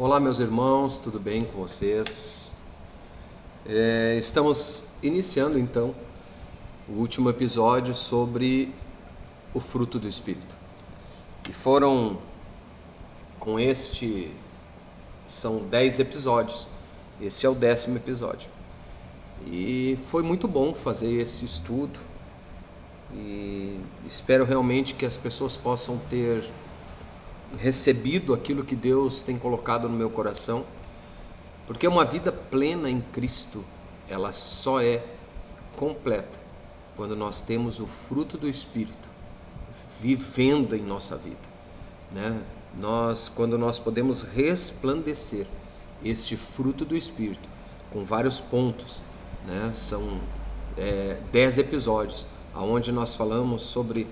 Olá, meus irmãos, tudo bem com vocês? Estamos iniciando então o último episódio sobre o fruto do Espírito. E são 10 episódios, esse é o 10º episódio. E foi muito bom fazer esse estudo e espero realmente que as pessoas possam ter recebido aquilo que Deus tem colocado no meu coração, porque uma vida plena em Cristo, ela só é completa quando nós temos o fruto do Espírito vivendo em nossa vida, né? Quando nós podemos resplandecer este fruto do Espírito com vários pontos, né? São 10 episódios, onde nós falamos sobre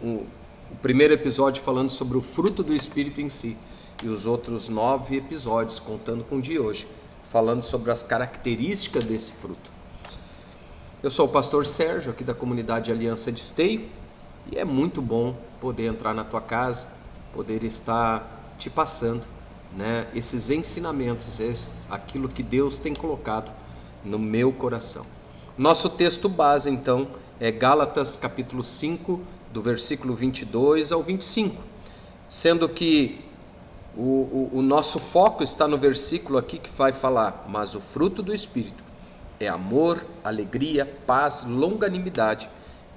o primeiro episódio falando sobre o fruto do Espírito em si, e os outros 9 episódios, contando com o de hoje, falando sobre as características desse fruto. Eu sou o pastor Sérgio, aqui da comunidade Aliança de Esteio, e é muito bom poder entrar na tua casa, poder estar te passando, né, esses ensinamentos, aquilo que Deus tem colocado no meu coração. Nosso texto base, então, é Gálatas capítulo 5, do versículo 22 ao 25, sendo que o nosso foco está no versículo aqui que vai falar: mas o fruto do Espírito é amor, alegria, paz, longanimidade,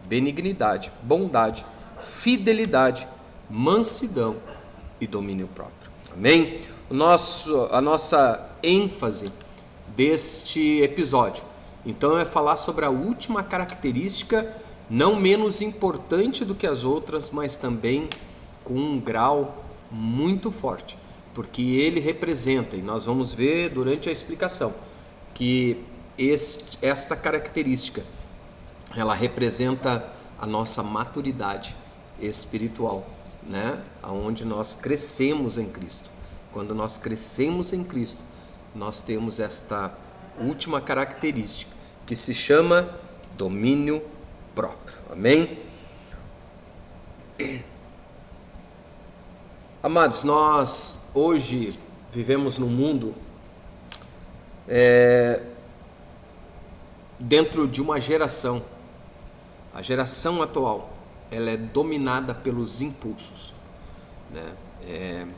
benignidade, bondade, fidelidade, mansidão e domínio próprio. Amém? A nossa ênfase deste episódio, então, é falar sobre a última característica, não menos importante do que as outras, mas também com um grau muito forte, porque ele representa, e nós vamos ver durante a explicação, que esta característica, ela representa a nossa maturidade espiritual, né? Onde nós crescemos em Cristo. Quando nós crescemos em Cristo, nós temos esta última característica, que se chama domínio próprio. Amém? Amados, nós hoje vivemos num mundo dentro de uma geração. A geração atual, ela é dominada pelos impulsos, né?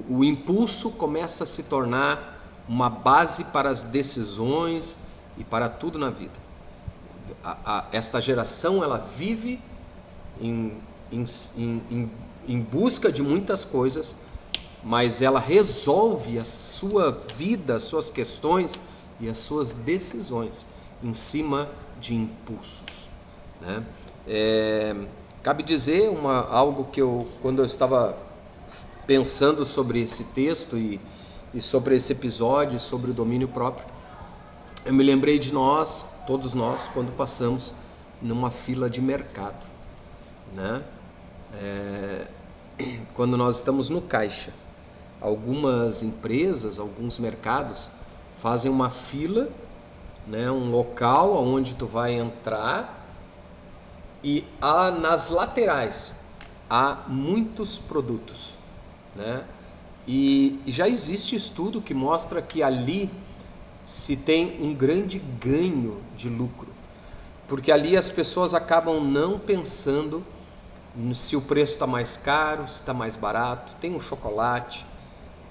O impulso começa a se tornar uma base para as decisões e para tudo na vida. Esta geração, ela vive em busca de muitas coisas, mas ela resolve a sua vida, as suas questões e as suas decisões em cima de impulsos, né? Cabe dizer algo que quando eu estava pensando sobre esse texto e sobre esse episódio, sobre o domínio próprio, eu me lembrei de todos nós, quando passamos numa fila de mercado, né? Quando nós estamos no caixa, algumas empresas, alguns mercados fazem uma fila, né? Um local onde tu vai entrar, e nas laterais há muitos produtos, né? E já existe estudo que mostra que ali se tem um grande ganho de lucro, porque ali as pessoas acabam não pensando se o preço está mais caro, se está mais barato. Tem um chocolate,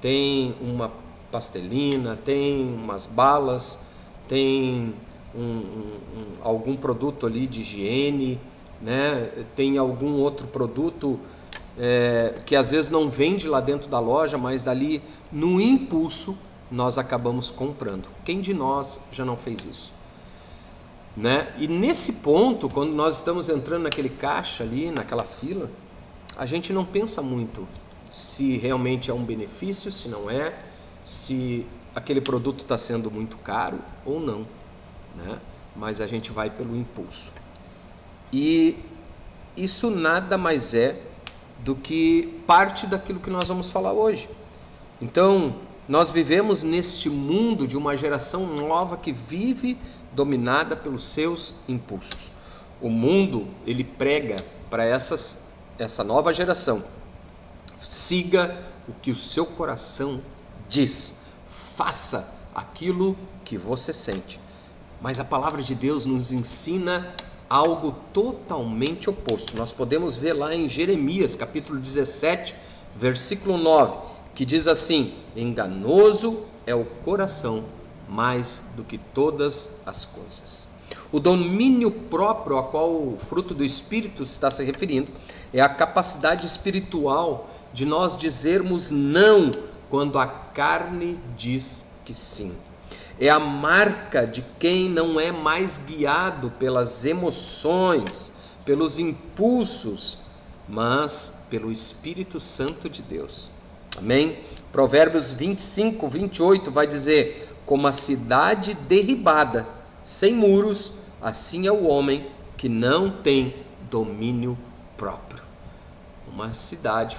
tem uma pastelina, tem umas balas, tem algum produto ali de higiene, né? Tem algum outro produto que às vezes não vende lá dentro da loja, mas dali no impulso nós acabamos comprando. Quem de nós já não fez isso, né? E nesse ponto, quando nós estamos entrando naquele caixa ali, naquela fila, a gente não pensa muito se realmente é um benefício, se não é, se aquele produto está sendo muito caro ou não, né? Mas a gente vai pelo impulso. E isso nada mais é do que parte daquilo que nós vamos falar hoje. Então, nós vivemos neste mundo de uma geração nova que vive dominada pelos seus impulsos. O mundo, ele prega para essa nova geração: siga o que o seu coração diz. Faça aquilo que você sente. Mas a palavra de Deus nos ensina algo totalmente oposto. Nós podemos ver lá em Jeremias, capítulo 17, versículo 9, que diz assim: enganoso é o coração mais do que todas as coisas. O domínio próprio a qual o fruto do Espírito está se referindo é a capacidade espiritual de nós dizermos não quando a carne diz que sim. É a marca de quem não é mais guiado pelas emoções, pelos impulsos, mas pelo Espírito Santo de Deus. Amém? Provérbios 25, 28 vai dizer: como a cidade derribada, sem muros, assim é o homem que não tem domínio próprio. Uma cidade.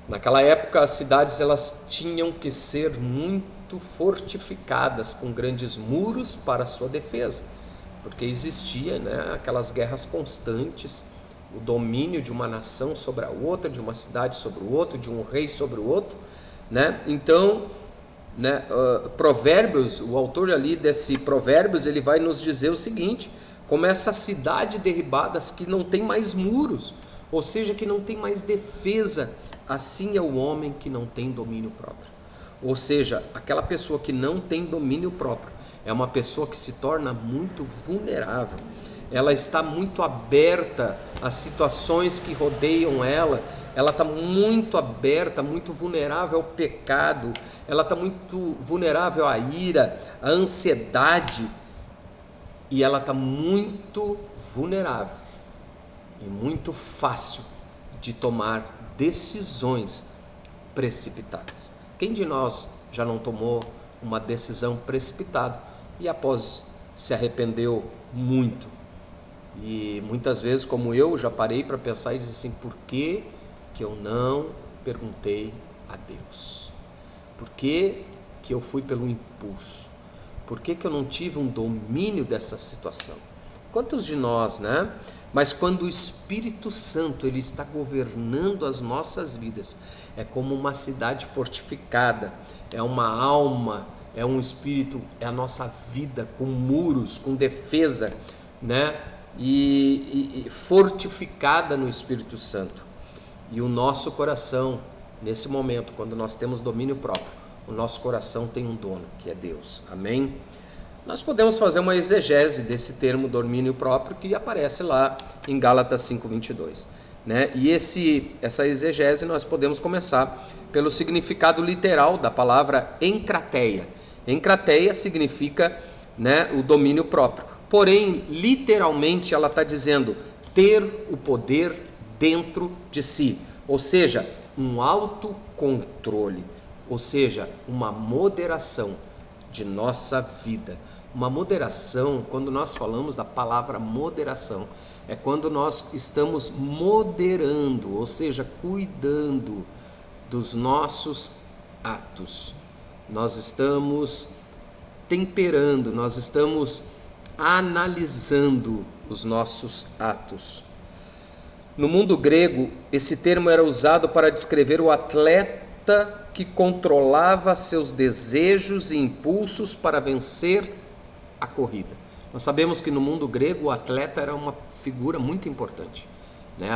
Naquela época, as cidades elas tinham que ser muito fortificadas, com grandes muros para sua defesa, porque existia, né, aquelas guerras constantes, o domínio de uma nação sobre a outra, de uma cidade sobre o outro, de um rei sobre o outro, né? Então, né, Provérbios, o autor ali desse Provérbios, ele vai nos dizer o seguinte: como essa cidade derribada que não tem mais muros, ou seja, que não tem mais defesa, assim é o homem que não tem domínio próprio. Ou seja, aquela pessoa que não tem domínio próprio é uma pessoa que se torna muito vulnerável. Ela está muito aberta às situações que rodeiam ela está muito aberta, muito vulnerável ao pecado, ela está muito vulnerável à ira, à ansiedade, e ela está muito vulnerável e muito fácil de tomar decisões precipitadas. Quem de nós já não tomou uma decisão precipitada e após se arrependeu muito? E muitas vezes, como eu, já parei para pensar e dizer assim: por que eu não perguntei a Deus? Por que eu fui pelo impulso? Por que eu não tive um domínio dessa situação? Quantos de nós, né? Mas quando o Espírito Santo ele está governando as nossas vidas, é como uma cidade fortificada, é uma alma, é um espírito, é a nossa vida com muros, com defesa, né? E fortificada no Espírito Santo. E o nosso coração, nesse momento, quando nós temos domínio próprio, o nosso coração tem um dono, que é Deus. Amém? Nós podemos fazer uma exegese desse termo domínio próprio que aparece lá em Gálatas 5:22, né? E essa exegese nós podemos começar pelo significado literal da palavra encrateia. Encrateia significa, né, o domínio próprio. Porém, literalmente ela está dizendo ter o poder dentro de si, ou seja, um autocontrole, ou seja, uma moderação de nossa vida. Uma moderação, quando nós falamos da palavra moderação, é quando nós estamos moderando, ou seja, cuidando dos nossos atos. Nós estamos temperando, nós estamos analisando os nossos atos. No mundo grego, esse termo era usado para descrever o atleta que controlava seus desejos e impulsos para vencer a corrida. Nós sabemos que no mundo grego o atleta era uma figura muito importante, né?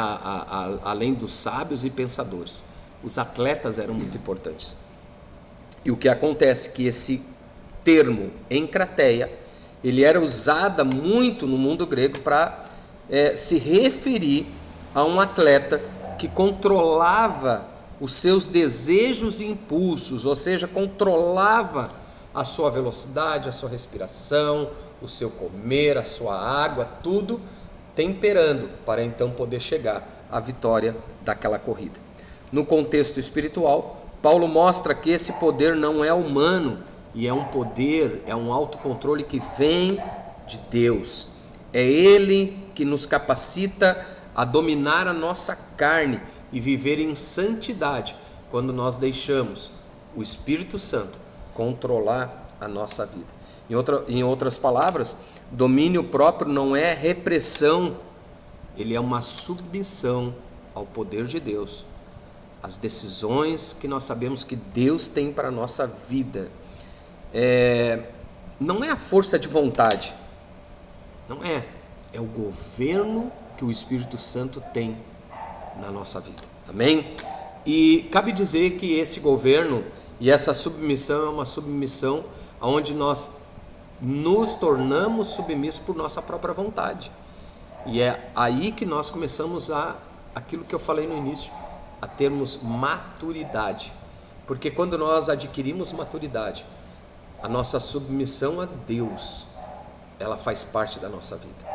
Além dos sábios e pensadores, os atletas eram muito importantes. E o que acontece é que esse termo encrateia, ele era usado muito no mundo grego para se referir a um atleta que controlava os seus desejos e impulsos, ou seja, controlava a sua velocidade, a sua respiração, o seu comer, a sua água, tudo temperando para então poder chegar à vitória daquela corrida. No contexto espiritual, Paulo mostra que esse poder não é humano e é um poder, é um autocontrole que vem de Deus. É Ele que nos capacita a dominar a nossa carne e viver em santidade quando nós deixamos o Espírito Santo controlar a nossa vida. Em outras palavras, domínio próprio não é repressão, ele é uma submissão ao poder de Deus, as decisões que nós sabemos que Deus tem para a nossa vida. Não é a força de vontade, não é o governo que o Espírito Santo tem na nossa vida, amém? E cabe dizer que esse governo e essa submissão é uma submissão onde nós nos tornamos submissos por nossa própria vontade, e é aí que nós começamos aquilo que eu falei no início, a termos maturidade, porque quando nós adquirimos maturidade, a nossa submissão a Deus, ela faz parte da nossa vida,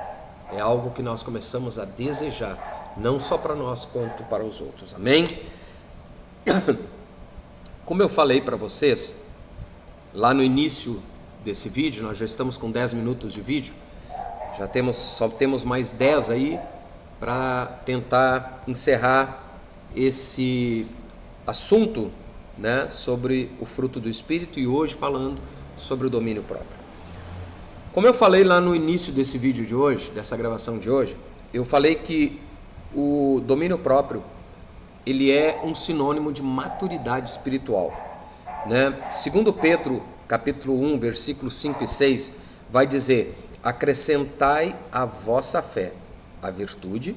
é algo que nós começamos a desejar, não só para nós quanto para os outros, amém? Como eu falei para vocês lá no início desse vídeo, nós já estamos com 10 minutos de vídeo, só temos mais 10 aí para tentar encerrar esse assunto, né, sobre o fruto do Espírito, e hoje falando sobre o domínio próprio. Como eu falei lá no início desse vídeo de hoje, dessa gravação de hoje, eu falei que o domínio próprio, ele é um sinônimo de maturidade espiritual, né? Segundo Pedro, capítulo 1, versículos 5 e 6, vai dizer: acrescentai à vossa fé a virtude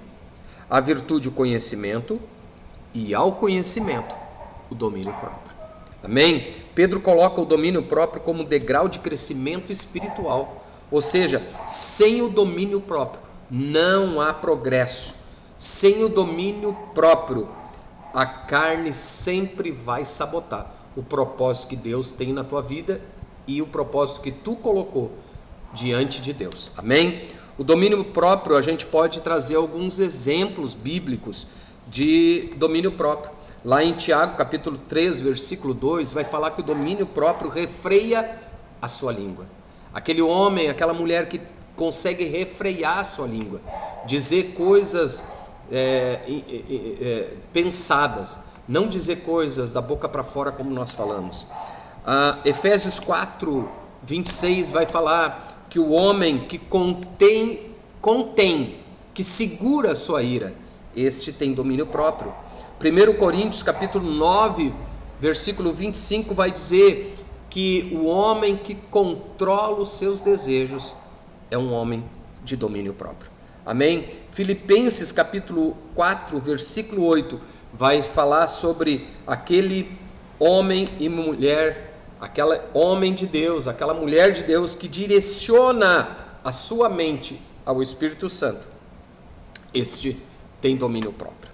o conhecimento, e ao conhecimento o domínio próprio. Amém? Pedro coloca o domínio próprio como degrau de crescimento espiritual, ou seja, sem o domínio próprio não há progresso. Sem o domínio próprio, a carne sempre vai sabotar o propósito que Deus tem na tua vida e o propósito que tu colocou diante de Deus. Amém? O domínio próprio, a gente pode trazer alguns exemplos bíblicos de domínio próprio. Lá em Tiago, capítulo 3, versículo 2, vai falar que o domínio próprio refreia a sua língua. Aquele homem, aquela mulher que consegue refrear a sua língua, dizer coisas pensadas, não dizer coisas da boca para fora como nós falamos. Efésios 4, 26 vai falar que o homem que contém, que segura a sua ira, este tem domínio próprio. 1 Coríntios capítulo 9, versículo 25 vai dizer que o homem que controla os seus desejos é um homem de domínio próprio. Amém? Filipenses capítulo 4, versículo 8 vai falar sobre aquele homem e mulher, aquele homem de Deus, aquela mulher de Deus que direciona a sua mente ao Espírito Santo. Este tem domínio próprio.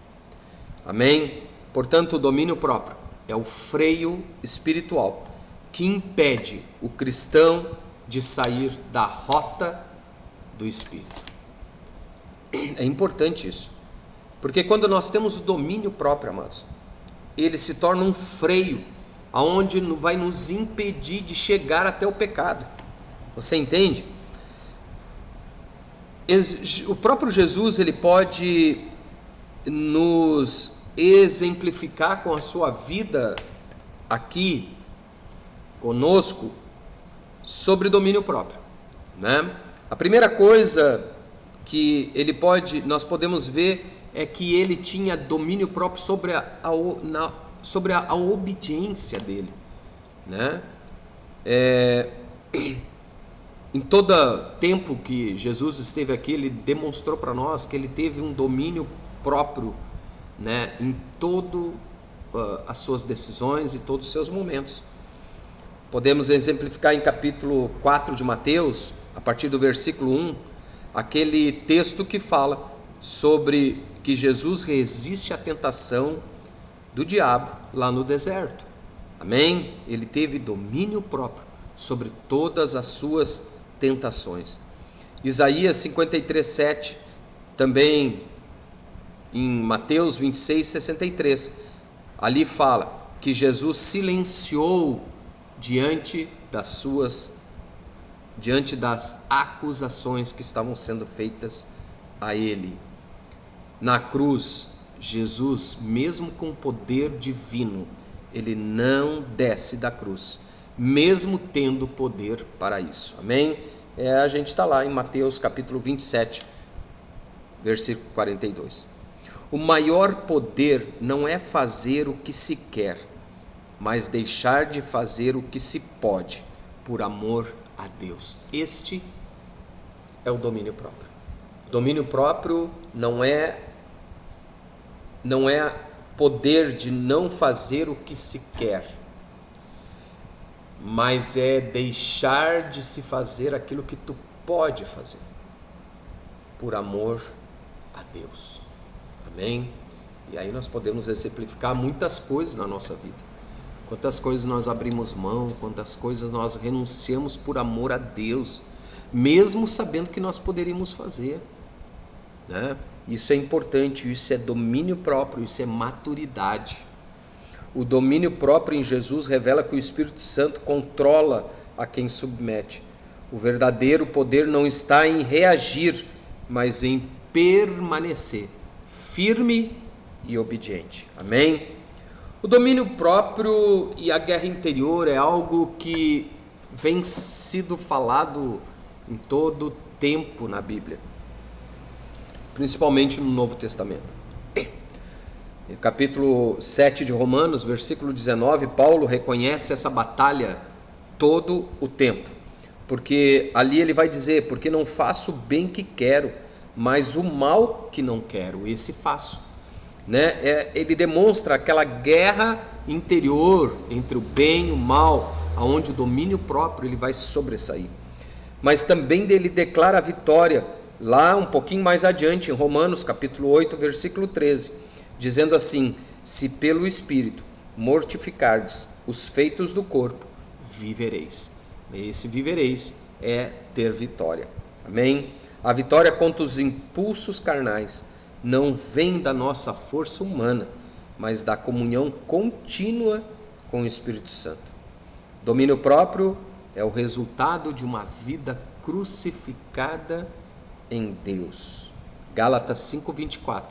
Amém? Portanto, o domínio próprio é o freio espiritual que impede o cristão de sair da rota do Espírito. É importante isso, porque quando nós temos o domínio próprio, amados, ele se torna um freio, aonde vai nos impedir de chegar até o pecado. Você entende? O próprio Jesus, ele pode nos exemplificar com a sua vida aqui conosco sobre domínio próprio, né? A primeira coisa que nós podemos ver é que ele tinha domínio próprio sobre a obediência dele, né? Em todo tempo que Jesus esteve aqui, ele demonstrou para nós que ele teve um domínio próprio, né, em todas as suas decisões e todos os seus momentos. Podemos exemplificar em capítulo 4 de Mateus, a partir do versículo 1, aquele texto que fala sobre que Jesus resiste à tentação do diabo lá no deserto. Amém? Ele teve domínio próprio sobre todas as suas tentações. Isaías 53:7, também em Mateus 26:63, ali fala que Jesus silenciou diante das acusações que estavam sendo feitas a ele. Na cruz, Jesus, mesmo com poder divino, ele não desce da cruz, mesmo tendo poder para isso. Amém? A gente está lá em Mateus capítulo 27, versículo 42. O maior poder não é fazer o que se quer, mas deixar de fazer o que se pode, por amor a Deus. Este é o domínio próprio. O domínio próprio não é poder de não fazer o que se quer, mas é deixar de se fazer aquilo que tu pode fazer, por amor a Deus. Amém? E aí nós podemos exemplificar muitas coisas na nossa vida. Quantas coisas nós abrimos mão, quantas coisas nós renunciamos por amor a Deus, mesmo sabendo que nós poderíamos fazer, né? Isso é importante, isso é domínio próprio, isso é maturidade. O domínio próprio em Jesus revela que o Espírito Santo controla a quem submete. O verdadeiro poder não está em reagir, mas em permanecer firme e obediente. Amém? O domínio próprio e a guerra interior é algo que vem sido falado em todo tempo na Bíblia, principalmente no Novo Testamento. No capítulo 7 de Romanos, versículo 19, Paulo reconhece essa batalha todo o tempo, porque ali ele vai dizer: porque não faço o bem que quero, mas o mal que não quero, esse faço. Ele demonstra aquela guerra interior entre o bem e o mal, aonde o domínio próprio ele vai se sobressair. Mas também ele declara a vitória, lá um pouquinho mais adiante, em Romanos capítulo 8, versículo 13, dizendo assim: se pelo Espírito mortificardes os feitos do corpo, vivereis. Esse vivereis é ter vitória. Amém? A vitória contra os impulsos carnais não vem da nossa força humana, mas da comunhão contínua com o Espírito Santo. Domínio próprio é o resultado de uma vida crucificada em Deus. Gálatas 5:24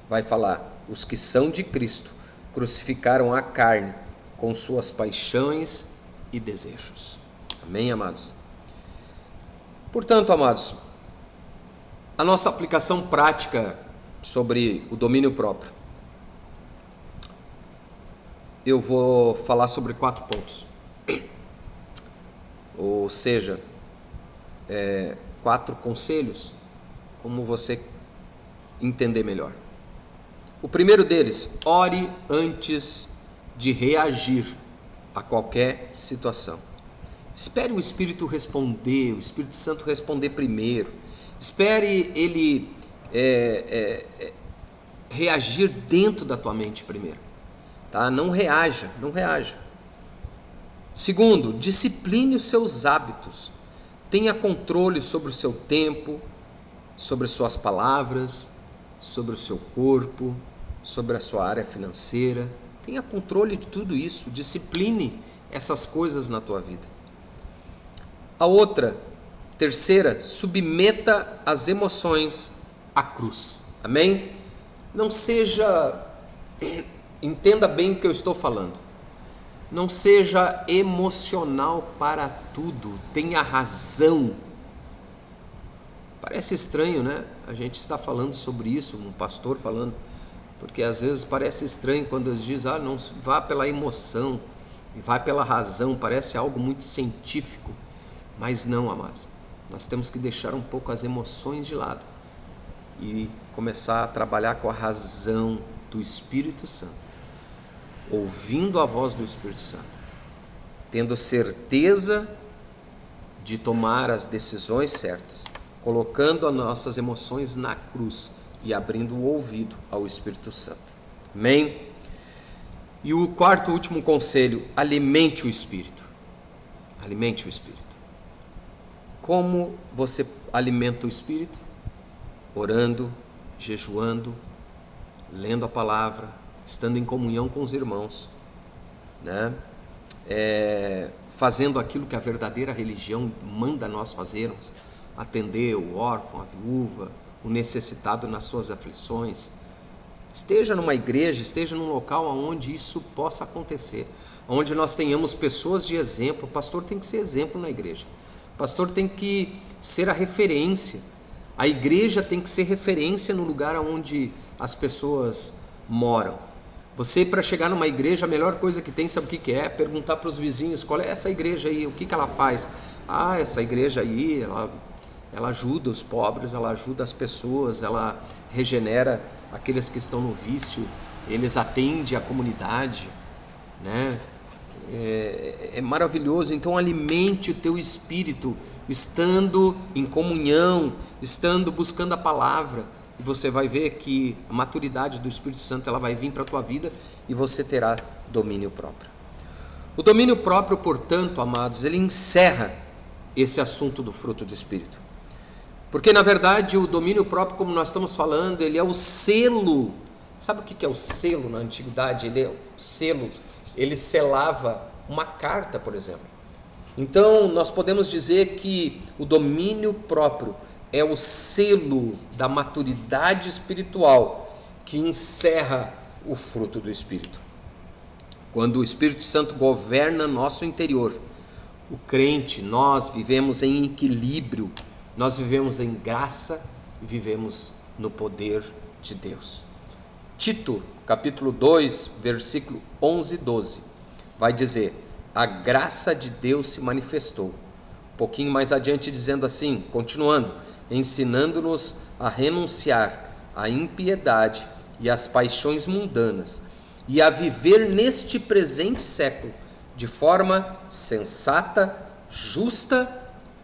vai falar: os que são de Cristo crucificaram a carne com suas paixões e desejos. Amém, amados? Portanto, amados, a nossa aplicação prática sobre o domínio próprio, eu vou falar sobre 4 pontos, ou seja, 4 conselhos, como você entender melhor. O primeiro deles: ore antes de reagir a qualquer situação. Espere o Espírito responder, o Espírito Santo responder primeiro. Espere ele reagir dentro da tua mente primeiro, tá? Não reaja. Segundo, discipline os seus hábitos. Tenha controle sobre o seu tempo, sobre suas palavras, sobre o seu corpo, sobre a sua área financeira. Tenha controle de tudo isso. Discipline essas coisas na tua vida. A outra, terceira, submeta as emoções à cruz. Amém? Não seja, entenda bem o que eu estou falando, não seja emocional para tudo, tenha razão. Parece estranho, né? A gente está falando sobre isso, um pastor falando, porque às vezes parece estranho quando eles dizem: não vá pela emoção, vá pela razão, parece algo muito científico, mas não, amados, nós temos que deixar um pouco as emoções de lado e começar a trabalhar com a razão do Espírito Santo, ouvindo a voz do Espírito Santo, tendo certeza de tomar as decisões certas, colocando as nossas emoções na cruz e abrindo o ouvido ao Espírito Santo. Amém? E o quarto e último conselho: alimente o Espírito. Alimente o Espírito. Como você alimenta o Espírito? Orando, jejuando, lendo a palavra, estando em comunhão com os irmãos, né? Fazendo aquilo que a verdadeira religião manda nós fazermos: atender o órfão, a viúva, o necessitado nas suas aflições. Esteja numa igreja, esteja num local onde isso possa acontecer, onde nós tenhamos pessoas de exemplo. O pastor tem que ser exemplo na igreja, o pastor tem que ser a referência. A igreja tem que ser referência no lugar onde as pessoas moram. Você, para chegar numa igreja, a melhor coisa que tem, sabe o que é? Perguntar para os vizinhos, qual é essa igreja aí, o que ela faz? Ah, essa igreja aí, ela ajuda os pobres, ela ajuda as pessoas, ela regenera aqueles que estão no vício, eles atendem a comunidade, né? É maravilhoso. Então alimente o teu espírito, estando em comunhão, estando buscando a palavra, e você vai ver que a maturidade do Espírito Santo ela vai vir para a tua vida e você terá domínio próprio. O domínio próprio, portanto, amados, ele encerra esse assunto do fruto do Espírito. Porque, na verdade, o domínio próprio, como nós estamos falando, ele é o selo. Sabe o que é o selo na antiguidade? Ele é o selo, ele selava uma carta, por exemplo. Então, nós podemos dizer que o domínio próprio é o selo da maturidade espiritual que encerra o fruto do Espírito. Quando o Espírito Santo governa nosso interior, o crente, nós vivemos em equilíbrio, nós vivemos em graça e vivemos no poder de Deus. Tito, capítulo 2, versículo 11 e 12, vai dizer: a graça de Deus se manifestou. Um pouquinho mais adiante dizendo assim, continuando, ensinando-nos a renunciar à impiedade e às paixões mundanas e a viver neste presente século de forma sensata, justa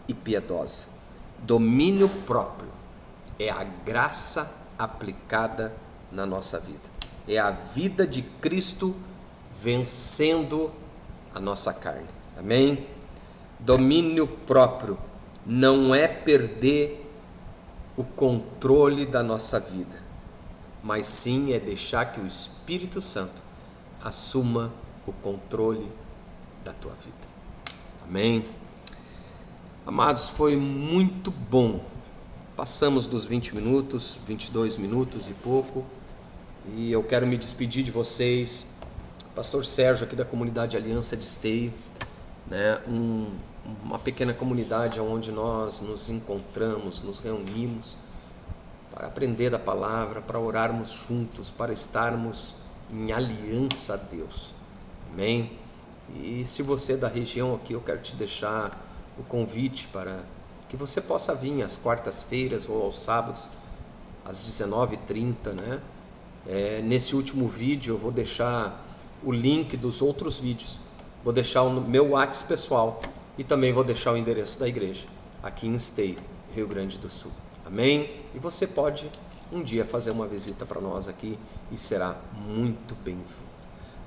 e piedosa. Domínio próprio é a graça aplicada na nossa vida. É a vida de Cristo vencendo a nossa carne. Amém? Domínio próprio não é perder o controle da nossa vida, mas sim é deixar que o Espírito Santo assuma o controle da tua vida. Amém? Amados, foi muito bom. Passamos dos 20 minutos, 22 minutos e pouco, e eu quero me despedir de vocês. Pastor Sérgio, aqui da comunidade Aliança de Esteio, né? Uma pequena comunidade onde nós nos encontramos, nos reunimos para aprender da palavra, para orarmos juntos, para estarmos em aliança a Deus. Amém? E se você é da região aqui, eu quero te deixar o convite para que você possa vir às quartas-feiras ou aos sábados, às 19h30, né? Nesse último vídeo eu vou deixar o link dos outros vídeos, vou deixar o meu WhatsApp pessoal e também vou deixar o endereço da igreja, aqui em Esteio, Rio Grande do Sul. Amém? E você pode um dia fazer uma visita para nós aqui e será muito bem-vindo.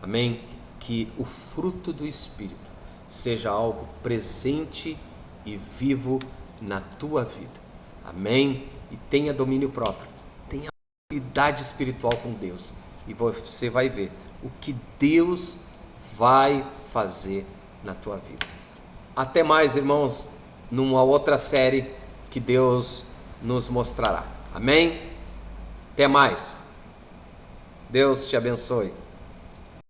Amém? Que o fruto do Espírito seja algo presente e vivo na tua vida. Amém? E tenha domínio próprio, tenha habilidade espiritual com Deus, e você vai ver o que Deus vai fazer na tua vida. Até mais, irmãos, numa outra série que Deus nos mostrará. Amém? Até mais. Deus te abençoe.